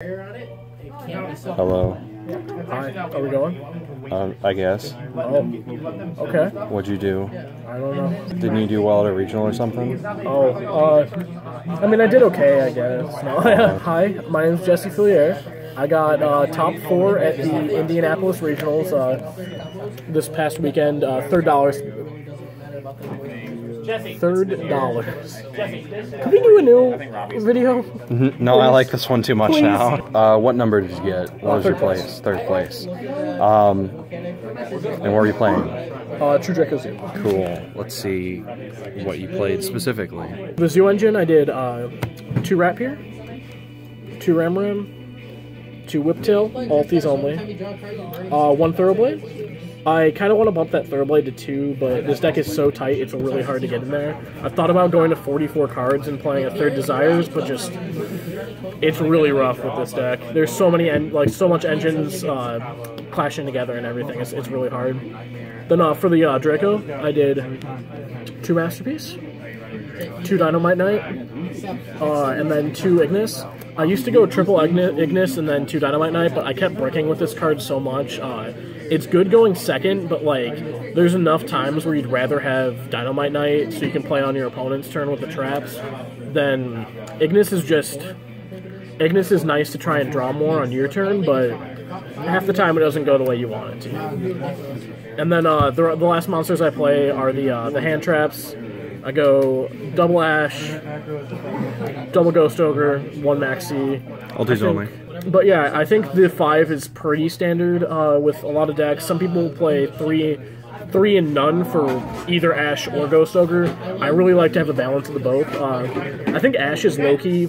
Hello. Hi, are we going? I guess. Oh, okay. What'd you do? I don't know. Didn't you do well at a regional or something? Oh, I mean, I did okay, I guess. No. Hi, my name's Jesse Filiere. I got top 4 at the Indianapolis regionals this past weekend. $3. Can we do a new video? No, I like this one too much Please. now. What number did you get? What was your place? Third place. And where were you playing? True Draco Zoo. Cool. Let's see what you played specifically. The Zoo engine, I did 2 Rapier, 2 Ramram, 2 Whiptail, all these only, 1 Thoroughblade. I kind of want to bump that Thoroughblade to 2, but this deck is so tight, it's really hard to get in there. I've thought about going to 44 cards and playing a 3rd Desires, but just, it's really rough with this deck. There's so many, so much engines clashing together and everything, it's really hard. Then for the Draco, I did 2 Masterpiece, 2 Dynamite Knight, and then 2 Ignis. I used to go triple Ignis and then 2 Dynamite Knight, but I kept bricking with this card so much. It's good going second, but there's enough times where you'd rather have Dynamite Knight so you can play on your opponent's turn with the traps. Then Ignis is nice to try and draw more on your turn, but half the time it doesn't go the way you want it to. And then the last monsters I play are the hand traps. I go double Ash, double Ghost Ogre, 1 Maxi. All these only. But yeah, I think the 5 is pretty standard with a lot of decks. Some people play 3 and none for either Ash or Ghost Ogre. I really like to have a balance of the both. I think Ash is low-key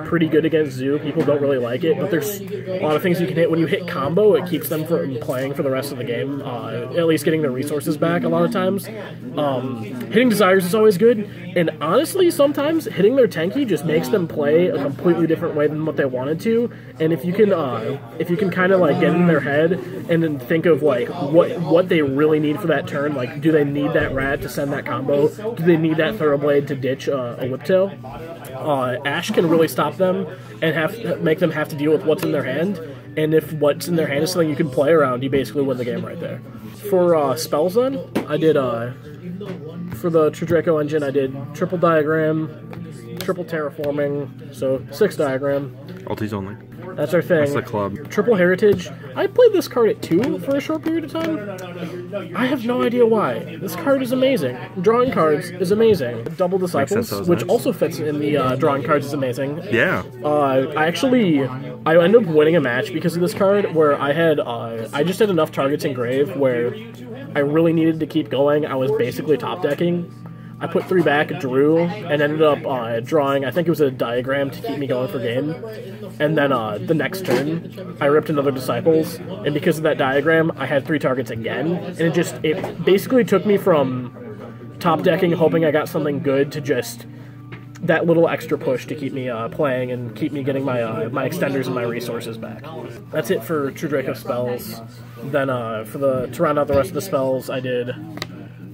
pretty good against Zoo. People don't really like it, but there's a lot of things you can hit. When you hit combo, it keeps them from playing for the rest of the game, at least getting their resources back a lot of times. Hitting Desires is always good, and honestly, sometimes hitting their Tenki just makes them play a completely different way than what they wanted to, and if you can kind of get in their head and then think of what they really need for that turn, do they need that rat to send that combo? Do they need that Thoroughblade to ditch a Whiptail? Ash can really stop them and make them have to deal with what's in their hand, and if what's in their hand is something you can play around, you basically win the game right there. For spells then, I did, for the True Draco engine, I did triple Diagram, triple Terraforming, so 6 Diagram. Alties only. That's our thing. That's the club. Triple Heritage. I played this card at 2 for a short period of time. I have no idea why. This card is amazing. Drawing cards is amazing. Double Disciples, which also fits in the drawing cards, is amazing. Yeah. I ended up winning a match because of this card where I just had enough targets in Grave where I really needed to keep going. I was basically top decking. I put 3 back, drew, and ended up drawing, I think it was a Diagram to keep me going for game. And then the next turn, I ripped another Disciples, and because of that Diagram, I had 3 targets again. And it basically took me from top decking, hoping I got something good, to just that little extra push to keep me playing and keep me getting my extenders and my resources back. That's it for True Draco spells. Then to round out the rest of the spells, I did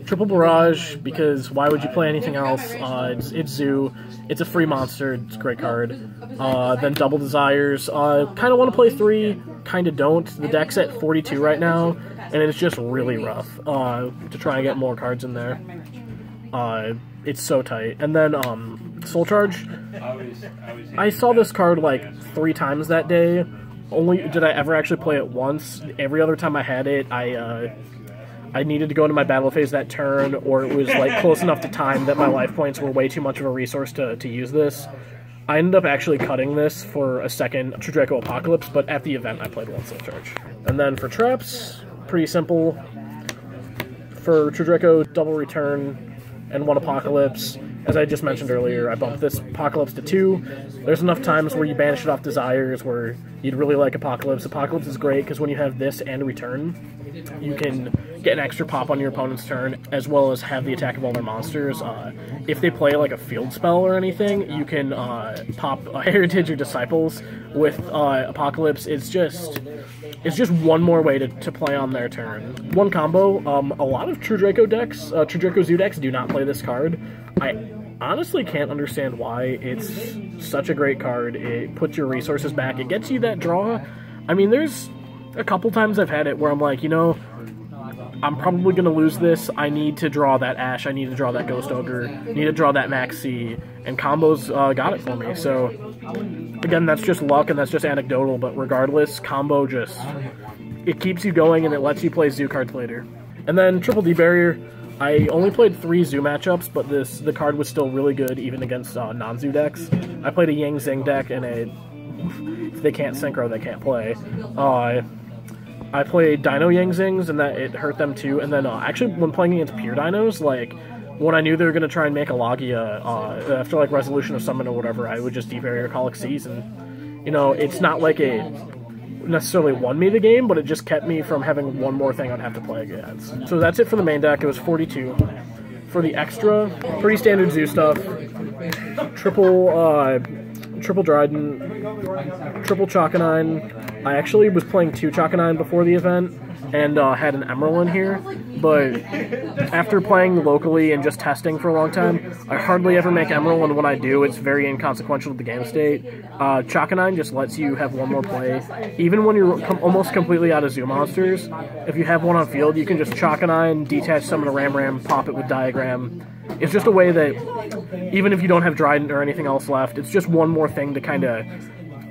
Triple Barrage, because why would you play anything else? It's Zoo. It's a free monster. It's a great card. Then Double Desires. Kind of want to play 3, kind of don't. The deck's at 42 right now, and it's just really rough to try and get more cards in there. It's so tight. And then Soul Charge. I saw this card 3 times that day. Only did I ever actually play it once. Every other time I had it, I needed to go into my battle phase that turn, or it was close enough to time that my life points were way too much of a resource to use this. I ended up actually cutting this for a 2nd True Draco Apocalypse, but at the event I played 1 Soul Charge. And then for traps, pretty simple. For True Draco, double Return and 1 Apocalypse. As I just mentioned earlier, I bumped this Apocalypse to 2. There's enough times where you banish it off Desires where you'd really like Apocalypse. Apocalypse is great because when you have this and Return, you can get an extra pop on your opponent's turn, as well as have the attack of all their monsters. If they play a field spell or anything, you can pop a Heritage or Disciples with Apocalypse. It's just one more way to play on their turn. 1 combo. A lot of True Draco decks, True Draco Zoo decks, do not play this card. honestly can't understand why it's such a great card. It puts your resources back. It gets you that draw. I mean, there's a couple times I've had it where I'm like, you know, I'm probably going to lose this. I need to draw that Ash. I need to draw that Ghost Ogre. I need to draw that Maxi. And combos got it for me. So, again, that's just luck and that's just anecdotal. But regardless, combo just... it keeps you going and it lets you play zoo cards later. And then Triple D Barrier. I only played 3 zoo matchups, but the card was still really good even against non-zoo decks. I played a Yang Zing deck and a... if they can't synchro, they can't play. I played Dino Yang Zings, and that it hurt them too. And then actually, when playing against pure Dinos, like when I knew they were going to try and make a Logia after like Resolution of Summon or whatever, I would just D-Barrier Colic Seas, and you know, it's not like it necessarily won me the game, but it just kept me from having one more thing I'd have to play against. So that's it for the main deck. It was 42. For the extra, pretty standard zoo stuff. Triple Dryden, triple Chakanine. I actually was playing 2 Chakanine before the event and had an Emerald in here, but after playing locally and just testing for a long time, I hardly ever make Emerald, and when I do, it's very inconsequential to the game state. Chakanine just lets you have one more play. Even when you're almost completely out of zoo monsters, if you have one on field, you can just Chakanine, detach summon a Ram, pop it with Diagram. It's just a way that, even if you don't have Dryden or anything else left, it's just one more thing to kind of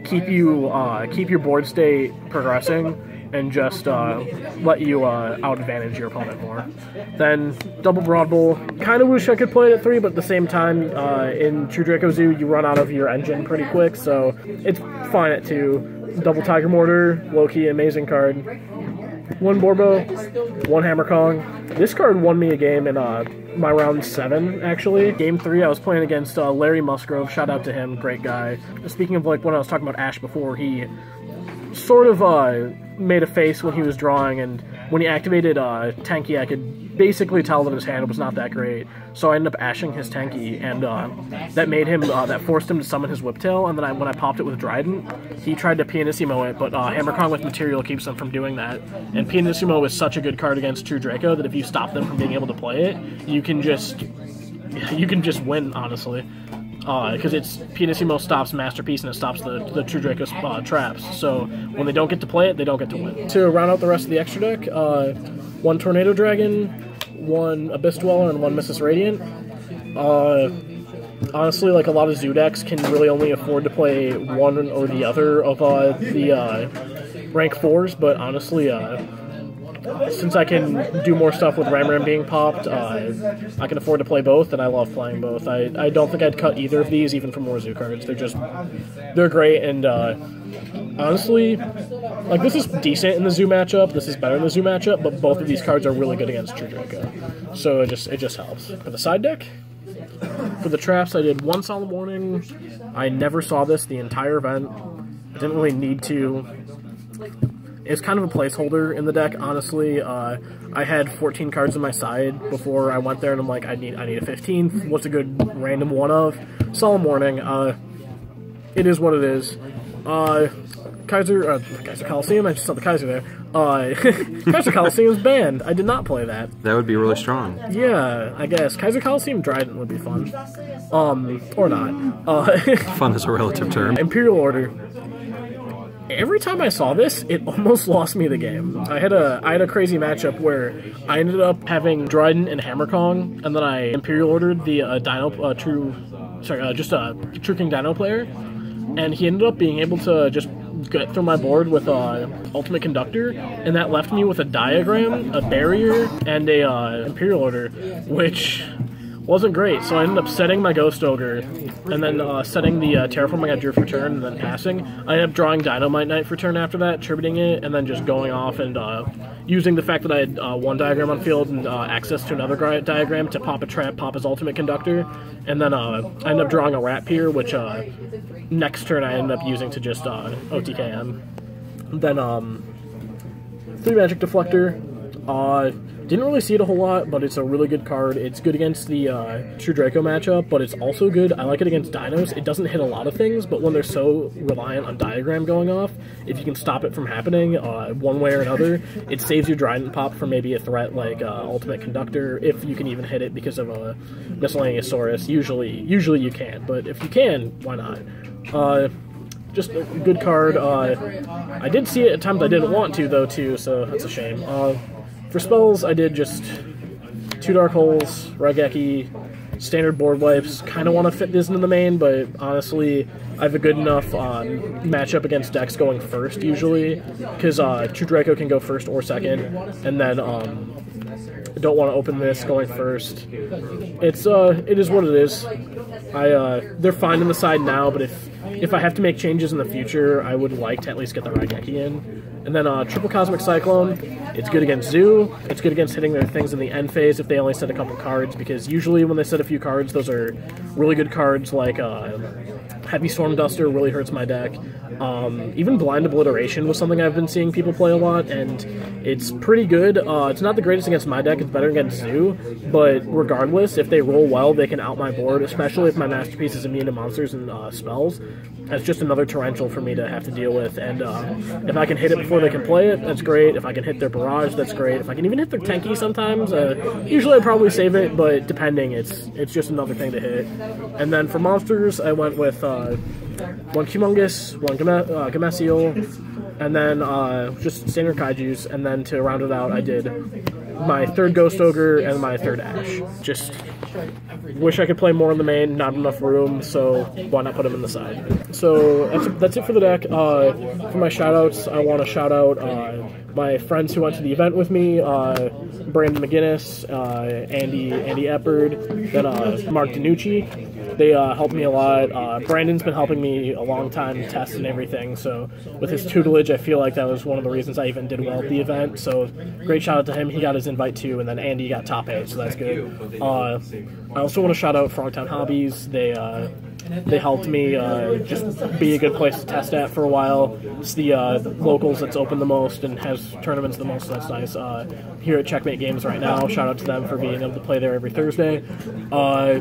keep your board state progressing and just let you out-advantage your opponent more. Then double Broad Bull. Kind of wish I could play it at 3, but at the same time, in True Draco Zoo, you run out of your engine pretty quick, so it's fine at 2. Double Tiger Mortar, low-key amazing card. 1 Borbo, 1 Hammer Kong. This card won me a game in my round 7, actually. Game 3, I was playing against Larry Musgrove. Shout out to him, great guy. Speaking of like when I was talking about Ash before, he sort of made a face when he was drawing, and when he activated Tenki, I could basically tell that his hand was not that great. So I ended up ashing his Tenki, and that made him, that forced him to summon his Whiptail, and then when I popped it with Dryden, he tried to Pianissimo it, but Hammer Kong with Material keeps him from doing that. And Pianissimo is such a good card against True Draco that if you stop them from being able to play it, you can just win, honestly. Because it's Pianissimo stops Masterpiece and it stops the True Draco's traps. So when they don't get to play it, they don't get to win. To round out the rest of the extra deck, 1 Tornado Dragon, 1 Abyss Dweller, and 1 Mrs. Radiant. Honestly, like a lot of zoo decks can really only afford to play one or the other of the rank 4s, but honestly, since I can do more stuff with Ram being popped, I can afford to play both, and I love playing both. I don't think I'd cut either of these, even for more zoo cards. They're great, and honestly, like this is decent in the zoo matchup, this is better in the zoo matchup, but both of these cards are really good against True Draco. So it just helps. For the side deck, for the traps, I did 1 Solemn Warning. I never saw this the entire event. I didn't really need to. It's kind of a placeholder in the deck, honestly. I had 14 cards on my side before I went there, and I'm like, I need a 15th. What's a good random one of? Solemn Warning. It is what it is. Kaiser Coliseum, I just saw the Kaiser there. Kaiser Coliseum is banned. I did not play that. That would be really strong. Yeah, I guess. Kaiser Coliseum Dryden would be fun. Or not. Fun is a relative term. Imperial Order. Every time I saw this, it almost lost me the game. I had a crazy matchup where I ended up having Dryden and Hammer Kong, and then I Imperial Ordered the True King Dino player, and he ended up being able to just get through my board with Ultimate Conductor, and that left me with a Diagram, a Barrier, and a Imperial Order, which wasn't great. So I ended up setting my Ghost Ogre, and then setting the Terraforming I drew for turn, and then passing. I ended up drawing Dynamite Knight for turn after that, tributing it, and then just going off and using the fact that I had 1 Diagram on field and access to another Diagram to pop a trap, pop his Ultimate Conductor, and then I ended up drawing a Rat Pier, which next turn I ended up using to just OTKM. Then 3 Magic Deflector. Didn't really see it a whole lot, but it's a really good card. It's good against the True Draco matchup, but it's also good. I like it against Dinos. It doesn't hit a lot of things, but when they're so reliant on Diagram going off, if you can stop it from happening one way or another, it saves your Trident Pop from maybe a threat like Ultimate Conductor, if you can even hit it because of a Miscellaneousaurus. Usually you can't, but if you can, why not? Just a good card. I did see it at times I didn't want to, though, too, so that's a shame. For spells, I did just 2 Dark Holes, Raigeki, standard board wipes. Kind of want to fit this into the main, but honestly, I have a good enough matchup against decks going first, usually, because True Draco can go first or second, and then I don't want to open this going first. It is what it is. They're fine on the side now, but if I have to make changes in the future, I would like to at least get the Raigeki in. And then Triple Cosmic Cyclone, it's good against Zoo, it's good against hitting their things in the end phase if they only set a couple cards, because usually when they set a few cards, those are really good cards, like Heavy Storm Duster really hurts my deck. Even Blind Obliteration was something I've been seeing people play a lot, and it's pretty good. It's not the greatest against my deck, it's better against Zoo, but regardless, if they roll well, they can out my board, especially if my Masterpiece is immune to monsters and spells. That's just another torrential for me to have to deal with, and if I can hit it before they can play it, that's great. If I can hit their Barrage, that's great. If I can even hit their Tenki sometimes, usually I probably save it, but depending, it's just another thing to hit. And then for monsters, I went with one Humongous, one Gameciel, and then just standard Kaijus, and then to round it out, I did my 3rd Ghost Ogre and my 3rd Ash. Just wish I could play more in the main, not enough room, so why not put them in the side? So that's it for the deck. For my shoutouts, I want to shout out my friends who went to the event with me, Brandon McGinnis, Andy Eppard, then Mark DiNucci. They helped me a lot. Brandon's been helping me a long time, test and everything, so with his tutelage, I feel like that was one of the reasons I even did well at the event, so great shout out to him. He got his invite too, and then Andy got top 8, so that's good. I also want to shout out Frogtown Hobbies. They helped me just be a good place to test at for a while. It's the locals that's open the most and has tournaments the most, so that's nice. Here at Checkmate Games right now, shout out to them for being able to play there every Thursday. I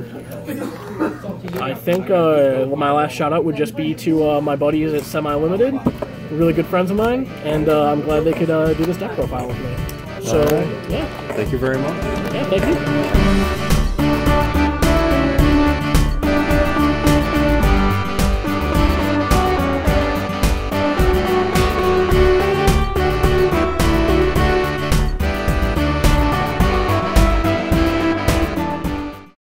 think my last shout out would just be to my buddies at SemiLimited, really good friends of mine, and I'm glad they could do this deck profile with me. So, yeah. Thank you very much. Yeah, thank you.